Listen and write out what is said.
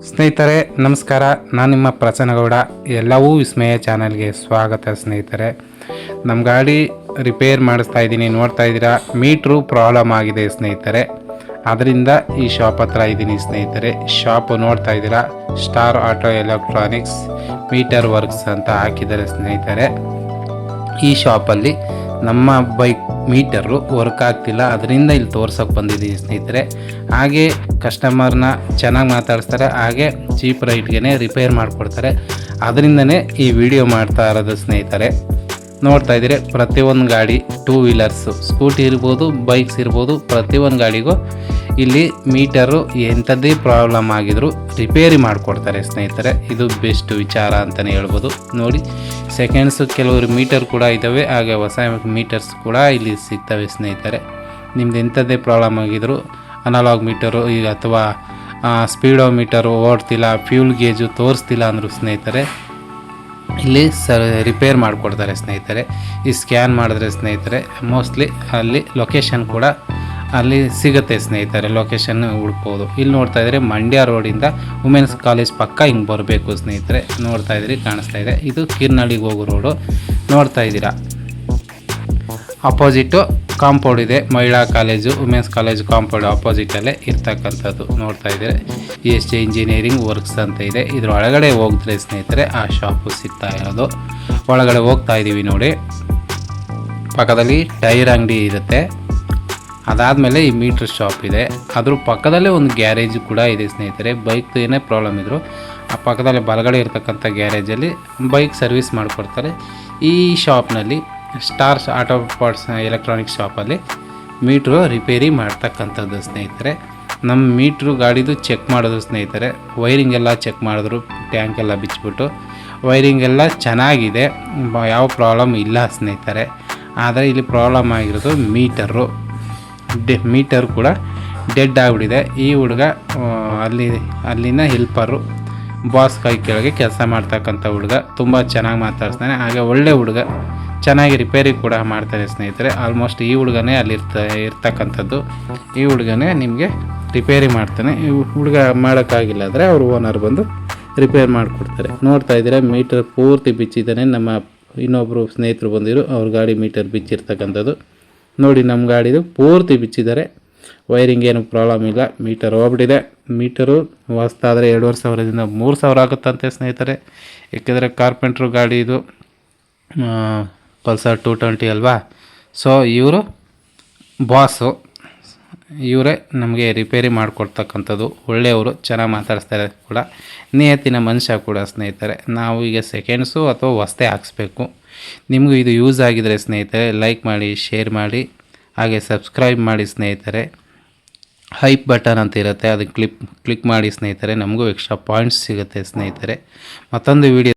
ಸ್ನೇಹಿತರೆ ನಮಸ್ಕಾರ, ನಾನು ನಿಮ್ಮ ಪ್ರಸನ್ನಗೌಡ. ಎಲ್ಲವೂ ವಿಸ್ಮಯ ಚಾನಲ್ಗೆ ಸ್ವಾಗತ. ಸ್ನೇಹಿತರೆ, ನಮ್ಮ ಗಾಡಿ ರಿಪೇರ್ ಮಾಡಿಸ್ತಾ ಇದ್ದೀನಿ. ನೋಡ್ತಾ ಇದ್ದೀರಾ, ಮೀಟ್ರು ಪ್ರಾಬ್ಲಮ್ ಆಗಿದೆ ಸ್ನೇಹಿತರೆ. ಅದರಿಂದ ಈ ಶಾಪ್ ಹತ್ರ ಇದ್ದೀನಿ ಸ್ನೇಹಿತರೆ. ಶಾಪು ನೋಡ್ತಾ ಇದ್ದೀರಾ, star auto electronics meter works ಅಂತ ಹಾಕಿದ್ದಾರೆ ಸ್ನೇಹಿತರೆ. ಈ ಶಾಪಲ್ಲಿ ನಮ್ಮ ಬೈಕ್ ಮೀಟರು ವರ್ಕ್ ಆಗ್ತಿಲ್ಲ, ಅದರಿಂದ ಇಲ್ಲಿ ತೋರ್ಸೋಕೆ ಬಂದಿದ್ದೀವಿ ಸ್ನೇಹಿತರೆ. ಹಾಗೆ ಕಸ್ಟಮರ್ನ ಚೆನ್ನಾಗಿ ಮಾತಾಡಿಸ್ತಾರೆ, ಹಾಗೆ ಚೀಪ್ ರೈಟ್ಗೆ ರಿಪೇರ್ ಮಾಡಿಕೊಡ್ತಾರೆ. ಅದರಿಂದನೇ ಈ ವಿಡಿಯೋ ಮಾಡ್ತಾ ಇರೋದು ಸ್ನೇಹಿತರೆ. ನೋಡ್ತಾ ಇದ್ದೀರಿ, ಪ್ರತಿಯೊಂದು ಗಾಡಿ, ಟೂ ವೀಲರ್ಸು, ಸ್ಕೂಟಿ ಇರ್ಬೋದು, ಬೈಕ್ಸ್ ಇರ್ಬೋದು, ಪ್ರತಿಯೊಂದು ಗಾಡಿಗೂ ಇಲ್ಲಿ ಮೀಟರು ಎಂಥದ್ದೇ ಪ್ರಾಬ್ಲಮ್ ಆಗಿದ್ರು ರಿಪೇರಿ ಮಾಡಿಕೊಡ್ತಾರೆ ಸ್ನೇಹಿತರೆ. ಇದು ಬೆಸ್ಟ್ ವಿಚಾರ ಅಂತಲೇ ಹೇಳ್ಬೋದು. ನೋಡಿ, ಸೆಕೆಂಡ್ಸು ಕೆಲವರು ಮೀಟರ್ ಕೂಡ ಇದ್ದಾವೆ, ಹಾಗೆ ಹೊಸ ಮೀಟರ್ಸ್ ಕೂಡ ಇಲ್ಲಿ ಸಿಗ್ತವೆ ಸ್ನೇಹಿತರೆ. ನಿಮ್ದು ಎಂಥದ್ದೇ ಪ್ರಾಬ್ಲಮ್ ಆಗಿದ್ರು, ಅನಲಾಗ್ ಮೀಟರು ಈಗ ಅಥವಾ ಸ್ಪೀಡೋ ಮೀಟರು ಓಡ್ತಿಲ್ಲ, ಫ್ಯೂಲ್ ಗೇಜು ತೋರಿಸ್ತಿಲ್ಲ ಅಂದರು ಸ್ನೇಹಿತರೆ, ಇಲ್ಲಿ ರಿಪೇರ್ ಮಾಡಿಕೊಡ್ತಾರೆ ಸ್ನೇಹಿತರೆ. ಈ ಸ್ಕ್ಯಾನ್ ಮಾಡಿದ್ರೆ ಸ್ನೇಹಿತರೆ ಮೋಸ್ಟ್ಲಿ ಅಲ್ಲಿ ಲೊಕೇಶನ್ ಕೂಡ ಅಲ್ಲಿ ಸಿಗುತ್ತೆ ಸ್ನೇಹಿತರೆ, ಲೊಕೇಶನ್ ಹುಡ್ಬೋದು. ಇಲ್ಲಿ ನೋಡ್ತಾ ಇದ್ದೀರಿ, ಮಂಡ್ಯ ರೋಡಿಂದ ವುಮೆನ್ಸ್ ಕಾಲೇಜ್ ಪಕ್ಕ ಹಿಂಗೆ ಬರಬೇಕು ಸ್ನೇಹಿತರೆ. ನೋಡ್ತಾ ಇದ್ದೀರಿ, ಕಾಣಿಸ್ತಾ ಇದೆ, ಇದು ಕಿರ್ನಳ್ಳಿಗೆ ಹೋಗೋ ರೋಡು. ನೋಡ್ತಾ ಇದ್ದೀರಾ, ಅಪೋಸಿಟು ಕಾಂಪೌಂಡ್ ಇದೆ, ಮಹಿಳಾ ಕಾಲೇಜು, ವುಮೆನ್ಸ್ ಕಾಲೇಜು ಕಾಂಪೌಂಡ್ ಅಪೋಸಿಟಲ್ಲೇ ಇರ್ತಕ್ಕಂಥದ್ದು. ನೋಡ್ತಾ ಇದ್ದೀರಿ, ESG ಇಂಜಿನಿಯರಿಂಗ್ ವರ್ಕ್ಸ್ ಅಂತ ಇದೆ. ಇದ್ರ ಒಳಗಡೆ ಹೋಗಿದ್ರೆ ಸ್ನೇಹಿತರೆ ಆ ಶಾಪು ಸಿಗ್ತಾ ಇರೋದು. ಒಳಗಡೆ ಹೋಗ್ತಾ ಇದ್ದೀವಿ ನೋಡಿ. ಪಕ್ಕದಲ್ಲಿ ಟೈರ್ ಅಂಗಡಿ ಇರುತ್ತೆ, ಅದಾದಮೇಲೆ ಈ ಮೀಟ್ರ್ ಶಾಪ್ ಇದೆ. ಅದ್ರ ಪಕ್ಕದಲ್ಲೇ ಒಂದು ಗ್ಯಾರೇಜ್ ಕೂಡ ಇದೆ ಸ್ನೇಹಿತರೆ. ಬೈಕ್ ಏನೇ ಪ್ರಾಬ್ಲಮ್ ಇದ್ದರೂ ಆ ಪಕ್ಕದಲ್ಲೇ ಬಲಗಡೆ ಇರ್ತಕ್ಕಂಥ ಗ್ಯಾರೇಜಲ್ಲಿ ಬೈಕ್ ಸರ್ವಿಸ್ ಮಾಡಿಕೊಡ್ತಾರೆ. ಈ ಶಾಪ್ನಲ್ಲಿ ಸ್ಟಾರ್ಸ್ ಆಟೋ ಪಾರ್ಟ್ಸ್ ಎಲೆಕ್ಟ್ರಾನಿಕ್ ಶಾಪಲ್ಲಿ ಮೀಟ್ರು ರಿಪೇರಿ ಮಾಡ್ತಕ್ಕಂಥದ್ದು ಸ್ನೇಹಿತರೆ. ನಮ್ಮ ಮೀಟ್ರು ಗಾಡಿದು ಚೆಕ್ ಮಾಡೋದು ಸ್ನೇಹಿತರೆ. ವೈರಿಂಗ್ ಎಲ್ಲ ಚೆಕ್ ಮಾಡಿದ್ರು, ಟ್ಯಾಂಕ್ ಎಲ್ಲ ಬಿಚ್ಚಿಬಿಟ್ಟು ವೈರಿಂಗ್ ಎಲ್ಲ ಚೆನ್ನಾಗಿದೆ, ಯಾವ ಪ್ರಾಬ್ಲಮ್ ಇಲ್ಲ ಸ್ನೇಹಿತರೆ. ಆದರೆ ಇಲ್ಲಿ ಪ್ರಾಬ್ಲಮ್ ಆಗಿರೋದು ಮೀಟರ್ ಕೂಡ ಡೆಡ್ ಆಗಿಬಿಟ್ಟಿದೆ. ಈ ಹುಡುಗ ಅಲ್ಲಿನ ಹೆಲ್ಪರು, ಬಾಸ್ ಕೈ ಕೆಳಗೆ ಕೆಲಸ ಮಾಡ್ತಕ್ಕಂಥ ಹುಡುಗ, ತುಂಬ ಚೆನ್ನಾಗಿ ಮಾತಾಡ್ತಾನೆ. ಹಾಗೆ ಒಳ್ಳೆ ಹುಡುಗ, ಚೆನ್ನಾಗಿ ರಿಪೇರಿ ಕೂಡ ಮಾಡ್ತಾನೆ ಸ್ನೇಹಿತರೆ. ಆಲ್ಮೋಸ್ಟ್ ಈ ಹುಡುಗನೇ ಅಲ್ಲಿ ಇರ್ತಕ್ಕಂಥದ್ದು. ಈ ಹುಡುಗನೇ ನಿಮಗೆ ರಿಪೇರಿ ಮಾಡ್ತಾನೆ. ಈ ಹುಡುಗ ಮಾಡೋಕ್ಕಾಗಿಲ್ಲ ಅಂದರೆ ಅವ್ರ ಓನರ್ ಬಂದು ರಿಪೇರ್ ಮಾಡಿಕೊಡ್ತಾರೆ. ನೋಡ್ತಾ ಇದ್ದೀರಾ, ಮೀಟರ್ ಪೂರ್ತಿ ಬಿಚ್ಚಿದ್ದಾನೆ. ನಮ್ಮ ಇನ್ನೊಬ್ಬರು ಸ್ನೇಹಿತರು ಬಂದಿರು, ಅವ್ರ ಗಾಡಿ ಮೀಟರ್ ಬಿಚ್ಚಿರ್ತಕ್ಕಂಥದ್ದು ನೋಡಿ. ನಮ್ಮ ಗಾಡಿದು ಪೂರ್ತಿ ಬಿಚ್ಚಿದ್ದಾರೆ, ವೈರಿಂಗ್ ಏನು ಪ್ರಾಬ್ಲಮ್ ಇಲ್ಲ. ಮೀಟರ್ ಹೋಗ್ಬಿಟ್ಟಿದೆ. ಮೀಟರು ಹೊಸ್ತಾದರೆ 2,500ದಿಂದ 3,000 ಆಗುತ್ತಂತೆ ಸ್ನೇಹಿತರೆ. ಏಕೆಂದರೆ ಕಾರ್ಪೆಂಟ್ರು ಗಾಡಿ ಇದು, ಪಲ್ಸರ್ 220 ಅಲ್ವಾ. ಸೊ ಇವರು ಬಾಸು, ಇವರೇ ನಮಗೆ ರಿಪೇರಿ ಮಾಡಿಕೊಡ್ತಕ್ಕಂಥದ್ದು. ಒಳ್ಳೆಯವರು, ಚೆನ್ನಾಗಿ ಮಾತಾಡಿಸ್ತಾರೆ ಕೂಡ, ನಿಯತ್ತಿನ ಮನುಷ್ಯ ಕೂಡ ಸ್ನೇಹಿತರೆ. ನಾವು ಈಗ ಸೆಕೆಂಡ್ಸು ಅಥವಾ ಹೊಸ್ತೆ ಹಾಕ್ಸ್ಬೇಕು. ನಿಮಗೂ ಇದು ಯೂಸ್ ಆಗಿದರೆ ಸ್ನೇಹಿತರೆ ಲೈಕ್ ಮಾಡಿ, ಶೇರ್ ಮಾಡಿ, ಹಾಗೆ ಸಬ್ಸ್ಕ್ರೈಬ್ ಮಾಡಿ ಸ್ನೇಹಿತರೆ. ಹೈಪ್ ಬಟನ್ ಅಂತ ಇರುತ್ತೆ, ಅದಕ್ಕೆ ಕ್ಲಿಕ್ ಮಾಡಿ ಸ್ನೇಹಿತರೆ. ನಮಗೂ ಎಕ್ಸ್ಟ್ರಾ ಪಾಯಿಂಟ್ಸ್ ಸಿಗುತ್ತೆ ಸ್ನೇಹಿತರೆ. ಮತ್ತೊಂದು ವಿಡಿಯೋ